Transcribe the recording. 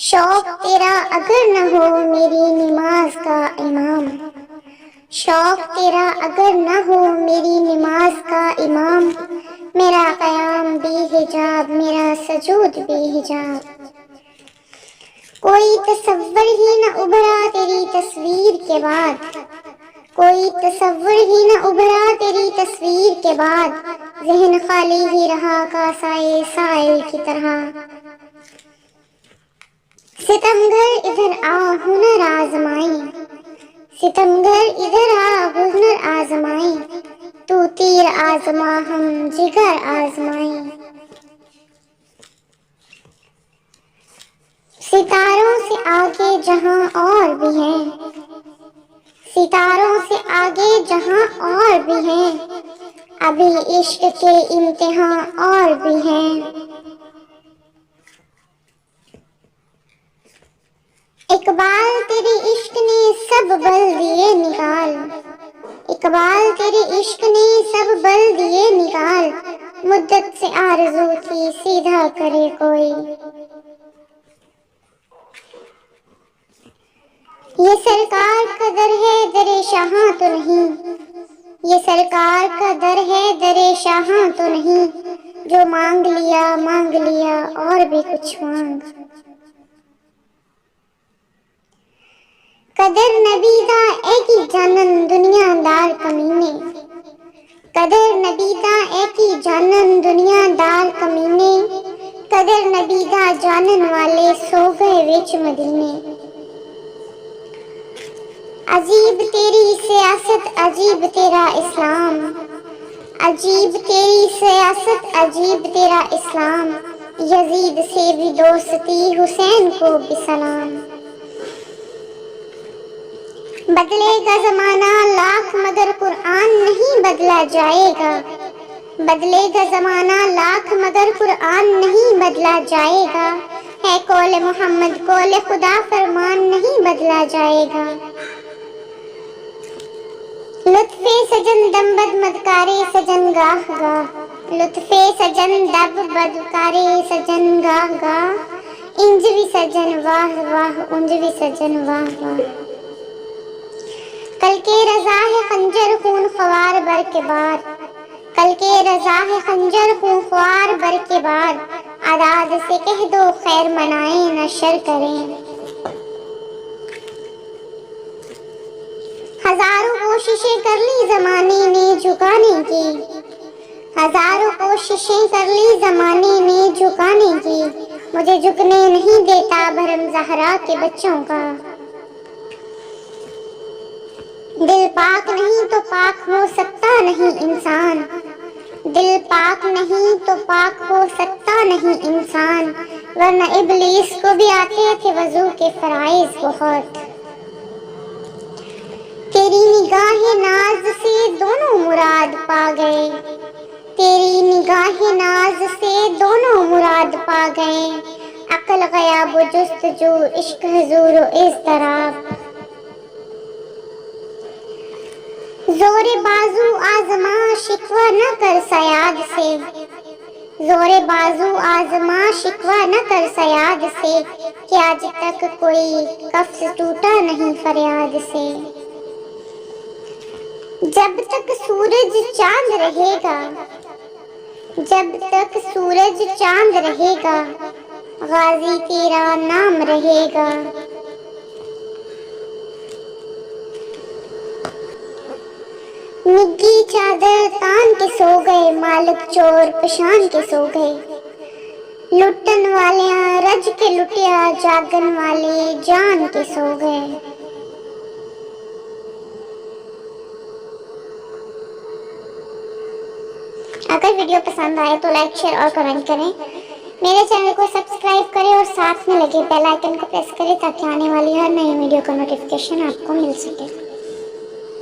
شوق تیرا اگر نہ ہو میری نماز کا امام، شوق تیرا اگر نہ ہو میری نماز کا امام، میرا قیام بے حجاب، میرا سجود بے حجاب۔ کوئی تصور ہی نہ ابھرا تیری تصویر کے بعد، کوئی تصور ہی نہ ابھرا تیری تصویر کے بعد، ذہن خالی ہی رہا کاسائے سائل کی طرح۔ ستمگر ادھر آ ہنر آزمائی، ستمگر ادھر آ ہنر آزمائی، تو تیر آزما ہم جگر آزمائیں۔ ستاروں سے آگے جہاں اور بھی ہیں، ستاروں سے آگے جہاں اور بھی ہیں، ابھی عشق کے امتحان اور بھی ہیں۔ اقبال تیرے عشق نے سب بل دیے نکال، اقبال تیرے عشق نے سب بل دیے نکال، مدت سے آرزو تھی سیدھا کرے کوئی۔ یہ سرکار کا در ہے در شاہاں تو نہیں، یہ سرکار کا در ہے در شاہاں تو نہیں، جو مانگ لیا اور بھی کچھ مانگ۔ قدر نبی دا اے کی جانن دنیا دار کمینے، قدر نبی دا اے کی جانن دنیا دار کمینے، قدر نبی دا جانن والے سو گئے وچ مدینے۔ عجیب تیری سیاست عجیب تیرا اسلام، عجیب تیری سیاست عجیب تیرا اسلام، یزید سے بھی دوستی حسین کو بھی سلام۔ بدلے گا زمانہ لاکھ مگر قرآن نہیں بدلا جائے گا، بدلے گا زمانہ لاکھ مگر قرآن نہیں بدلا جائے گا، ہے قول محمد قول خدا فرمان نہیں بدلا جائے گا۔ لطف سجن دم بد مدکارے سجن گاہ گاہ، لطف سجن دب بدکارے سجن گاہ گاہ، انج بھی سجن واہ واہ انج بھی سجن واہ واہ۔ کل کے رضا ہے خنجر خون خوار بر کے بار، کل کے رضا ہے خنجر خون خوار بر کے بار، عداد سے کہہ دو خیر منائیں نہ شر کریں۔ ہزاروں کوششیں کر لی زمانے نے جھکانے کی، ہزاروں کوششیں کر لی زمانے نے جھکانے کی، مجھے جھکنے نہیں دیتا بھرم زہرا کے بچوں کا۔ دل پاک نہیں تو پاک ہو سکتا نہیں انسان، دل پاک نہیں تو پاک ہو سکتا نہیں انسان، ورنہ ابلیس کو بھی آتے تھے وضو کے فرائض بہت۔ تیری نگاہ ناز سے دونوں مراد پا گئے، تیری نگاہ ناز سے دونوں مراد پا گئے، عقل غیاب و جستجو عشق حضور و اضطراب۔ زور بازو آزما شکوہ نہ کر صیاد سے، زور بازو آزما شکوہ نہ کر صیاد سے، کہ آج تک کوئی قفس ٹوٹا نہیں فریاد سے۔ جب تک سورج چاند رہے گا، جب تک سورج چاند رہے گا، غازی تیرا نام رہے گا۔ نگی چادر تان کے سو گئے، مالک چور پشان کے سو گئے، لٹن والیاں رج کے لٹیا، جاگن والے جان کے سو گئے۔ اگر ویڈیو پسند آئے تو لائک شیئر اور کمنٹ کریں، میرے چینل کو سبسکرائب کریں اور ساتھ میں لگے بیل آئیکن کو پریس کریں تاکہ آنے والی ہر نئی ویڈیو کا نوٹیفیکیشن آپ کو مل سکے۔